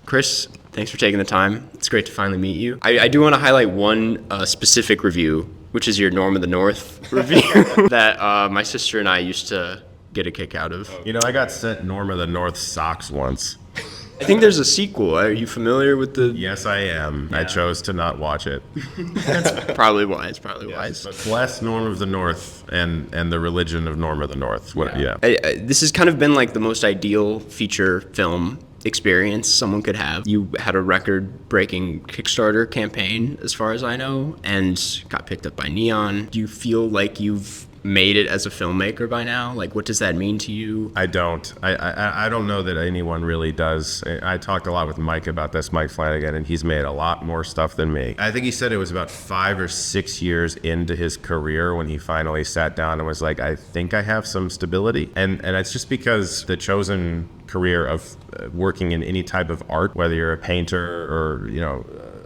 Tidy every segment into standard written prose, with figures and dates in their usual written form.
Chris, thanks for taking the time. It's great to finally meet you. I do want to highlight one specific review, which is your Norm of the North review that my sister and I used to get a kick out of. You know, I got sent Norm of the North socks once. I think there's a sequel. Are you familiar with the... Yes, I am. Yeah. I chose to not watch it. That's probably wise. Wise. But bless Norm of the North and the religion of Norm of the North. This has kind of been like the most ideal feature film experience someone could have. You had a record-breaking Kickstarter campaign, as far as I know, and got picked up by Neon. Do you feel like you've made it as a filmmaker by now? Like, what does that mean to you? I don't. I don't know that anyone really does. I talked a lot with Mike about this, Mike Flanagan, and he's made a lot more stuff than me. I think he said it was about 5 or 6 years into his career when he finally sat down and was like, I think I have some stability. And it's just because the chosen career of working in any type of art, whether you're a painter or,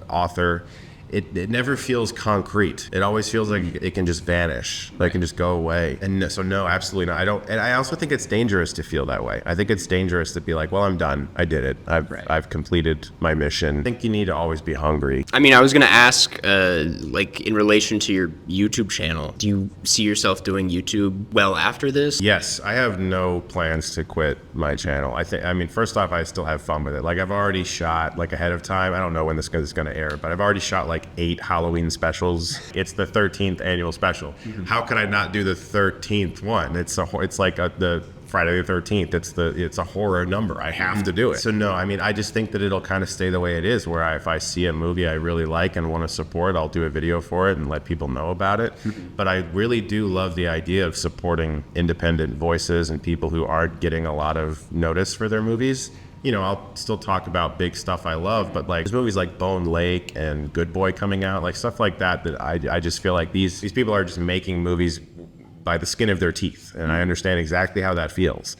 author, it never feels concrete. It always feels like it can just vanish, like it can just go away. And so no, absolutely not. I don't. And I also think it's dangerous to feel that way. I think it's dangerous to be like, well, I'm done. I did it. I've completed my mission. I think you need to always be hungry. I mean, I was gonna ask, like in relation to your YouTube channel, do you see yourself doing YouTube well after this? Yes, I have no plans to quit my channel. I mean, first off, I still have fun with it. Like I've already shot like ahead of time. I don't know when this is gonna air, but I've already shot like 8 Halloween specials. It's the 13th annual special. Mm-hmm. How could I not do the 13th one? It's like the Friday the 13th. It's a horror number. I have to do it. So no, I mean, I just think that it'll kind of stay the way it is, where if I see a movie I really like and want to support, I'll do a video for it and let people know about it. Mm-hmm. But I really do love the idea of supporting independent voices and people who aren't getting a lot of notice for their movies. I'll still talk about big stuff I love, but like there's movies like Bone Lake and Good Boy coming out, like stuff like that I just feel like these people are just making movies by the skin of their teeth, and I understand exactly how that feels.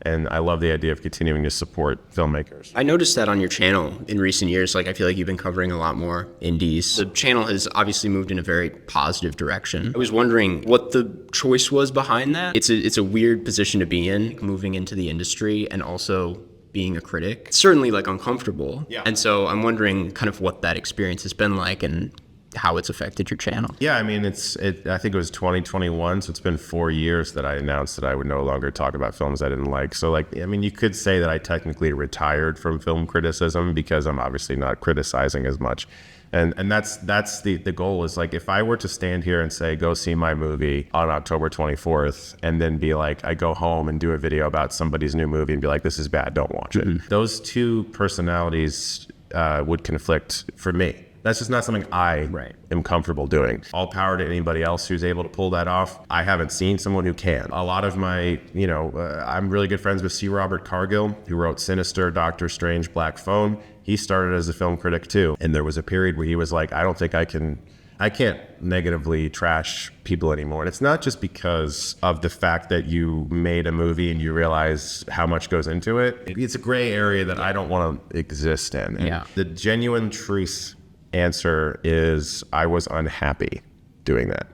And I love the idea of continuing to support filmmakers. I noticed that on your channel in recent years. Like, I feel like you've been covering a lot more indies. The channel has obviously moved in a very positive direction. I was wondering what the choice was behind that. It's a weird position to be in, moving into the industry and also being a critic. It's certainly like uncomfortable. Yeah. And so I'm wondering kind of what that experience has been like and how it's affected your channel. Yeah, I mean, I think it was 2021, so it's been 4 years that I announced that I would no longer talk about films I didn't like. So like, I mean, you could say that I technically retired from film criticism because I'm obviously not criticizing as much. And that's the goal, is like, if I were to stand here and say, go see my movie on October 24th, and then be like, I go home and do a video about somebody's new movie and be like, this is bad, don't watch it. Mm-hmm. Those two personalities would conflict for me. That's just not something I am comfortable doing. All power to anybody else who's able to pull that off. I haven't seen someone who can. A lot of my, I'm really good friends with C. Robert Cargill, who wrote Sinister, Doctor Strange, Black Phone. He started as a film critic too. And there was a period where he was like, I don't think I can't negatively trash people anymore. And it's not just because of the fact that you made a movie and you realize how much goes into it. It's a gray area that I don't want to exist in. And the genuine truth answer is I was unhappy doing that.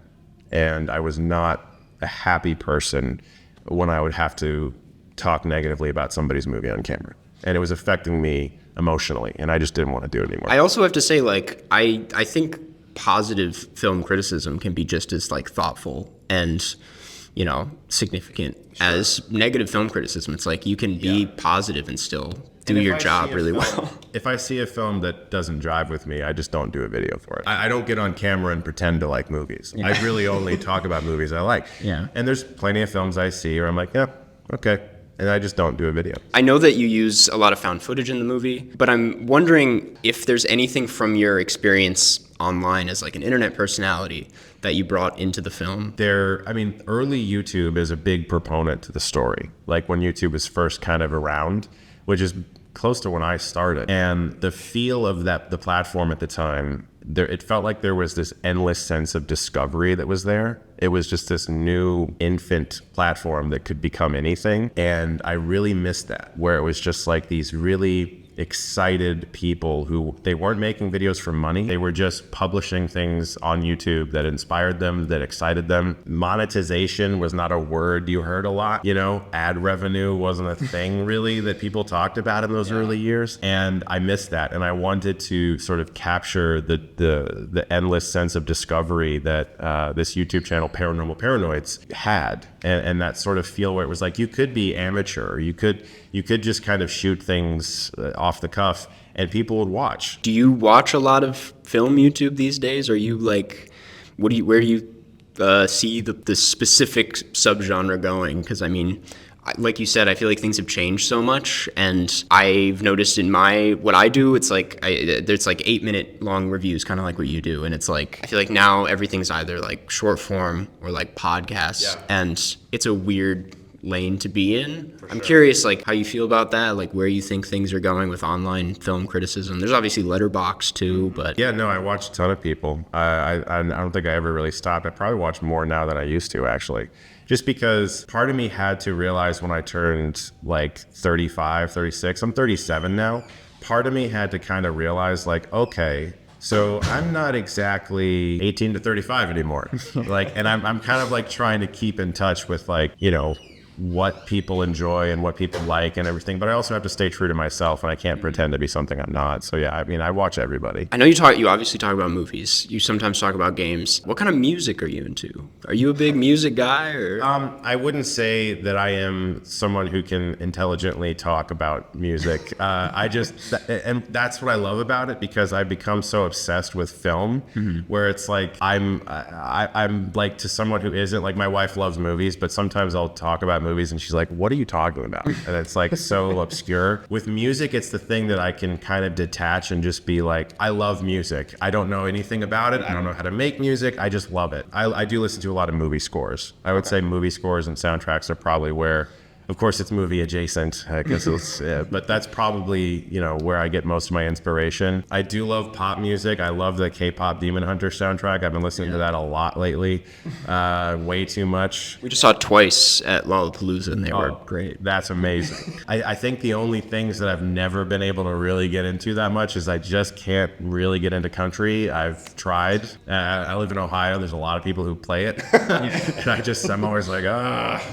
And I was not a happy person when I would have to talk negatively about somebody's movie on camera. And it was affecting me emotionally, and I just didn't want to do it anymore. I also have to say, like, I think positive film criticism can be just as like thoughtful and significant as negative film criticism. It's like you can be positive and still do your job really well. If I see a film that doesn't jive with me, I just don't do a video for it. I don't get on camera and pretend to like movies. Yeah. I really only talk about movies I like. Yeah. And there's plenty of films I see where I'm like, yeah, okay. And I just don't do a video. I know that you use a lot of found footage in the movie, but I'm wondering if there's anything from your experience online as like an internet personality that you brought into the film. Early YouTube is a big proponent to the story. Like when YouTube was first kind of around, which is close to when I started. And the feel of the platform at the time, it felt like there was this endless sense of discovery that was there. It was just this new infant platform that could become anything. And I really missed that, where it was just like these really excited people who they weren't making videos for money. They were just publishing things on YouTube that inspired them, that excited them. Monetization was not a word you heard a lot. You know, ad revenue wasn't a thing really that people talked about in those early years. And I missed that. And I wanted to sort of capture the endless sense of discovery that this YouTube channel, Paranormal Paranoids, had. And that sort of feel where it was like you could be amateur, you could just kind of shoot things off the cuff and people would watch. Do you watch a lot of film YouTube these days? Are you like, where do you see the specific subgenre going? Because I mean, like you said, I feel like things have changed so much, and I've noticed in what I do, it's like there's like 8-minute long reviews, kind of like what you do, and it's like I feel like now everything's either like short form or like podcasts, and it's a weird lane to be in. I'm curious, like, how you feel about that, like where you think things are going with online film criticism. There's obviously Letterboxd too, but yeah, no, I watch a ton of people. I don't think I ever really stopped. I probably watch more now than I used to, actually. Just because part of me had to realize when I turned like 35, 36, I'm 37 now. Part of me had to kind of realize like, okay, so I'm not exactly 18 to 35 anymore. Like, and I'm kind of like trying to keep in touch with like, you know, what people enjoy and what people like and everything, but I also have to stay true to myself, and I can't pretend to be something I'm not. So yeah, I mean, I watch everybody. I know you obviously talk about movies. You sometimes talk about games. What kind of music are you into? Are you a big music guy, or? I wouldn't say that I am someone who can intelligently talk about music. And that's what I love about it, because I've become so obsessed with film, where it's like I'm like, to someone who isn't, like, my wife loves movies, but sometimes I'll talk about movies and she's like, what are you talking about? And it's like so obscure. With music, it's the thing that I can kind of detach and just be like, I love music. I don't know anything about it. I don't know how to make music. I just love it. I do listen to a lot of movie scores. I would say movie scores and soundtracks are probably where, of course, it's movie adjacent, because it's, but that's probably, you know, where I get most of my inspiration. I do love pop music. I love the K-pop Demon Hunter soundtrack. I've been listening to that a lot lately, way too much. We just saw it twice at Lollapalooza, and they were great. That's amazing. I think the only things that I've never been able to really get into that much is I just can't really get into country. I've tried. I live in Ohio. There's a lot of people who play it. And I'm always like,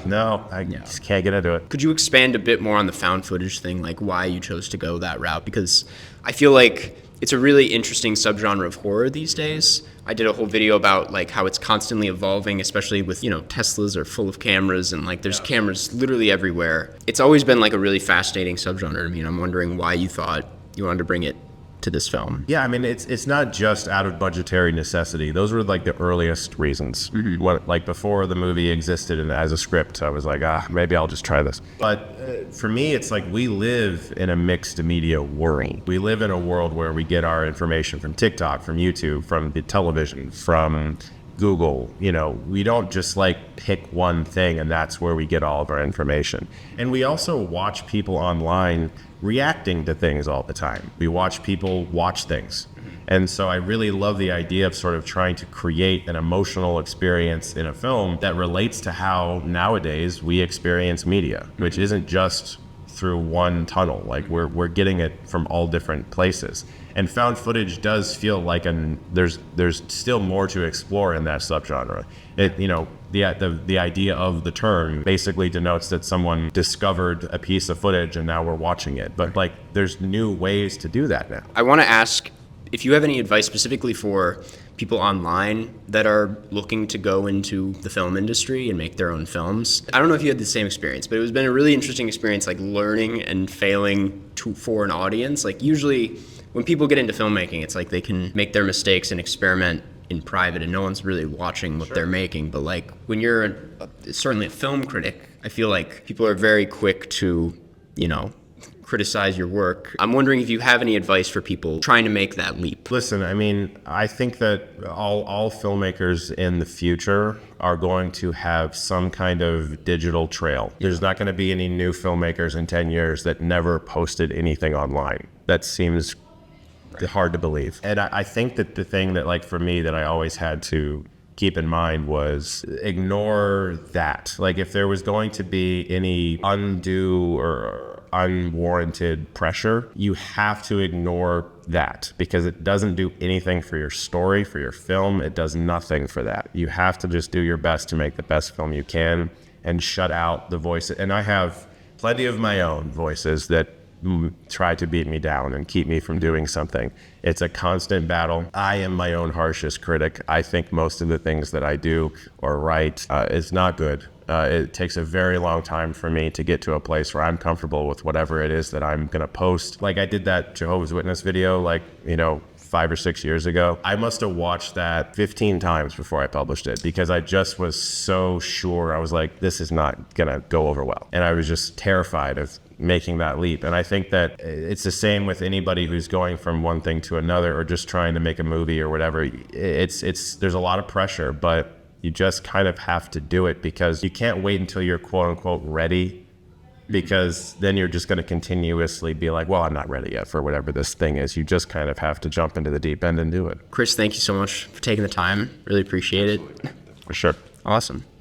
no, I just can't get into it. Could you expand a bit more on the found footage thing, like why you chose to go that route? Because I feel like it's a really interesting subgenre of horror these days. I did a whole video about like how it's constantly evolving, especially with, you know, Teslas are full of cameras, and like there's cameras literally everywhere. It's always been like a really fascinating subgenre to me, and I'm wondering why you thought you wanted to bring it to this film. Yeah, I mean, it's not just out of budgetary necessity. Those were like the earliest reasons. What, like before the movie existed and as a script, I was like, maybe I'll just try this. But for me, it's like we live in a mixed media world. We live in a world where we get our information from TikTok, from YouTube, from the television, from Google. You know, we don't just like pick one thing and that's where we get all of our information. And we also watch people online reacting to things all the time. We watch people watch things. And so I really love the idea of sort of trying to create an emotional experience in a film that relates to how nowadays we experience media, which isn't just through one tunnel. Like we're getting it from all different places. And found footage does feel like there's still more to explore in that subgenre. It, you know, the idea of the term basically denotes that someone discovered a piece of footage and now we're watching it. But like there's new ways to do that now. I want to ask if you have any advice specifically for people online that are looking to go into the film industry and make their own films. I don't know if you had the same experience, but it's been a really interesting experience, like learning and failing for an audience. Like usually when people get into filmmaking, it's like they can make their mistakes and experiment in private and no one's really watching what they're making. But like when you're certainly a film critic, I feel like people are very quick to, you know, criticize your work. I'm wondering if you have any advice for people trying to make that leap. Listen, I mean, I think that all filmmakers in the future are going to have some kind of digital trail. There's not going to be any new filmmakers in 10 years that never posted anything online. That seems hard to believe. And I think that the thing that, like, for me, that I always had to keep in mind was ignore that. Like, if there was going to be any undue or unwarranted pressure, you have to ignore that because it doesn't do anything for your story, for your film. It does nothing for that. You have to just do your best to make the best film you can and shut out the voices. And I have plenty of my own voices that try to beat me down and keep me from doing something. It's a constant battle. I am my own harshest critic. I think most of the things that I do or write is not good. It takes a very long time for me to get to a place where I'm comfortable with whatever it is that I'm gonna post. Like I did that Jehovah's Witness video, 5 or 6 years ago. I must have watched that 15 times before I published it because I just was so sure. I was like, this is not gonna go over well. And I was just terrified of making that leap. And I think that it's the same with anybody who's going from one thing to another or just trying to make a movie or whatever. There's a lot of pressure, but you just kind of have to do it because you can't wait until you're quote unquote ready, because then you're just going to continuously be like, well, I'm not ready yet for whatever this thing is. You just kind of have to jump into the deep end and do it. Chris, thank you so much for taking the time. Really appreciate it. For sure. Awesome.